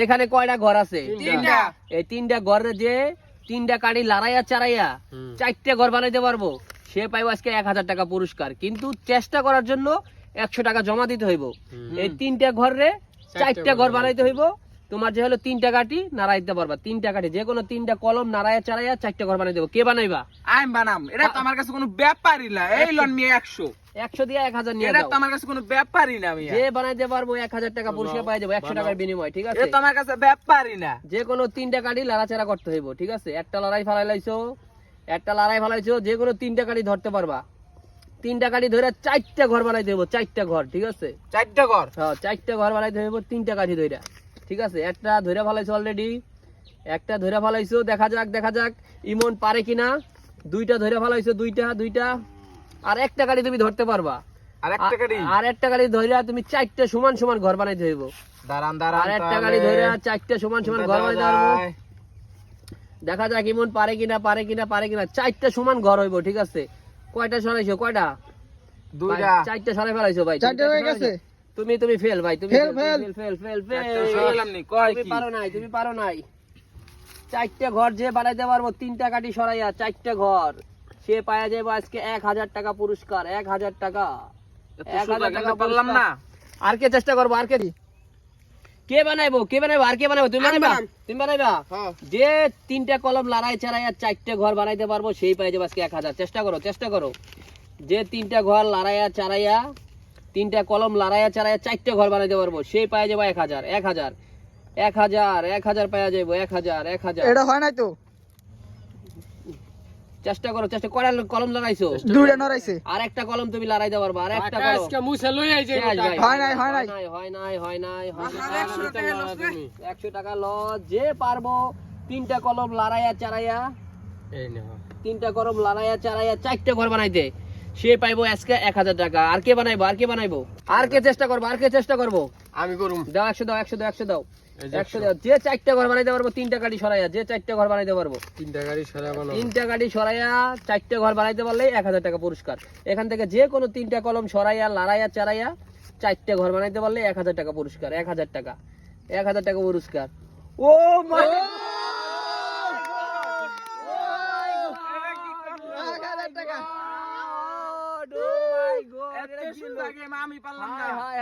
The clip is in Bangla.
এখানে কয়টা ঘর আছে? তিনটা। এই তিনটা ঘরে যে তিনটা কাঠি লড়াইয়া চারাইয়া চারটে ঘর বানাইতে পারবো সে পাইবো আজকে 1000 টাকা পুরস্কার। কিন্তু চেষ্টা করার জন্য 100 টাকা জমা দিতে হইব। এই তিনটা ঘরে চারটা ঘর বানাইতে হইব। তোমার যে হলো তিনটা কাঠি নাড়াইতে পারবা, তিনটা কাঠি যে কোনো তিনটা কলম নাড়াইয়া চারাইয়া চারটা ঘর বানাই দেবো। কে বানাইবা? আমি বানাম। এটা তো আমার কাছে কোনো ব্যাপারই না। এই লন নিয়ে 100 দিয়ে 1000 নিয়ে এটা যাও। তো আমার কাছে কোনো ব্যাপারই না। আমি যে বানাইতে পারবো 1000 টাকা পুরস্কার পাই যাবো 100 টাকার বিনিময়। ঠিক আছে, এটা তো আমার কাছে ব্যাপারই না। যে কোনো তিনটা কাঠি লাড়াচাড়া করতে হইব। ঠিক আছে, একটা লড়াই ফালাইছো, একটা লড়াই ফালাইছো, যে কোনো তিনটা কাঠি ধরতে পারবা। তিনটা কাঠি ধরে চারটা ঘর বানাইতে হইব, চারটা ঘর। ঠিক আছে, চারটা ঘর। হ্যাঁ চারটা ঘর বানাইতে হইব তিনটা কাঠি ধইরা। ঠিক আছে, একটা ধইরা ফালাইছো অলরেডি, একটা ধইরা ফালাইছো। দেখা যাক ইমন পারে কিনা। দুইটা ধইরা ফালাইছো, দুইটা আর একটা কাঠি তুমি ধরতে পারবা। আর একটা কাঠি ধইরা তুমি চারটা সমান সমান ঘর বানাইতে হইব। দাঁড়ান আর একটা কাঠি ধইরা চারটা সমান সমান ঘর বানাইতে পারবো। দেখা যাক ইমন পারে কিনা। চারটা সমান ঘর হইব। ঠিক আছে, কয়টা সরাইছো? কয়টা? দুইটা। চারটা সরাই ফেলাইছো ভাই। চারটা হয়ে গেছে। তুমি ফেল ভাই, তুমি ফেল। ফেল। সরাইলাম নি, কয় তুমি কি? পারো নাই। চারটা ঘর যে বানাইতে পারবো তিনটা কাঠি সরাইয়া চারটা ঘর, সে পাওয়া যাবে আজকে 1000 টাকা পুরস্কার। 1000 টাকা। এত সোজা কেন পারলাম না? আর কে চেষ্টা করবো? আর কে বানাইবো? আর কে বানাইবো? তুমি বানাইবা? হ্যাঁ। যে তিনটা কলম লড়াই চারাইয়া চারটে ঘর বানাইতে পারবো সেই পাই যাবে আজকে 1000। চেষ্টা করো। যে তিনটা ঘর লড়াইয়া চারাইয়া তিনটা কলম লড়াইয়া চারাইয়া চারটে ঘর বানাইতে পারবো সেই পাই যাবে 1000। 1000 পাওয়া যাবো। 1000। এটা হয় নাই তো। চেষ্টা করো। কয়টা কলম লড়াইছো? দুইটা নড়াইছে। আর একটা কলম তুমি লড়াইতে পারবা। আর একটা কলম হয় নাই। 100 টাকা লস। যে পারবো তিনটা কলম লড়াইয়া চারাইয়া চারটে ঘর বানাইতে সে পাইবো আজকে 1000 টাকা। আর কে বানাইবো? আর কে চেষ্টা করবো? আমি করুম। দাও 100 দাও। 100 দাও। যে চারটে ঘর বানাইতে পারবো তিনটা কাঠি সরাইয়া, যে চারটে ঘর বানাইতে পারবো তিনটা কাঠি সরাইয়া চারটে ঘর বানাইতে পারলে 1000 টাকা পুরস্কার। এখান থেকে যে কোনো তিনটা কলম সরাইয়া লড়াইয়া চারাইয়া চারটে ঘর বানাইতে পারলে 1000 টাকা পুরস্কার। 1000 টাকা পুরস্কার। ও মাই এত সোজা গেম আমি পারলাম না। হায়